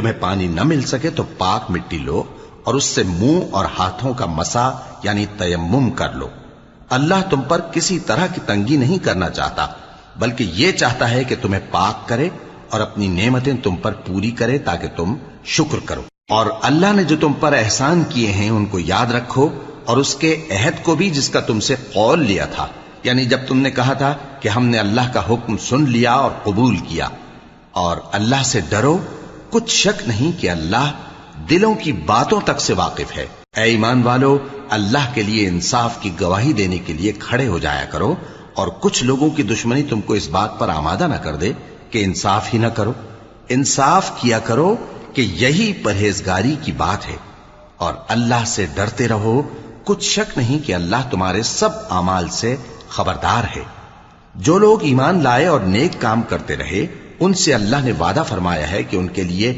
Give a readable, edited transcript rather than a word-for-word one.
تمہیں پانی نہ مل سکے تو پاک مٹی لو اور اس سے منہ اور ہاتھوں کا مسا یعنی تیمم کر لو۔ اللہ تم پر کسی طرح کی تنگی نہیں کرنا چاہتا، بلکہ یہ چاہتا ہے کہ تمہیں پاک کرے اور اپنی نعمتیں تم پر پوری کرے تاکہ تم شکر کرو۔ اور اللہ نے جو تم پر احسان کیے ہیں ان کو یاد رکھو، اور اس کے عہد کو بھی جس کا تم سے قول لیا تھا، یعنی جب تم نے کہا تھا کہ ہم نے اللہ کا حکم سن لیا اور قبول کیا۔ اور اللہ سے ڈرو، کچھ شک نہیں کہ اللہ دلوں کی باتوں تک سے واقف ہے۔ اے ایمان والو، اللہ کے لیے انصاف کی گواہی دینے کے لیے کھڑے ہو جایا کرو، اور کچھ لوگوں کی دشمنی تم کو اس بات پر آمادہ نہ کر دے کہ انصاف ہی نہ کرو۔ انصاف کیا کرو کہ یہی پرہیزگاری کی بات ہے، اور اللہ سے ڈرتے رہو، کچھ شک نہیں کہ اللہ تمہارے سب اعمال سے خبردار ہے۔ جو لوگ ایمان لائے اور نیک کام کرتے رہے ان سے اللہ نے وعدہ فرمایا ہے کہ ان کے لیے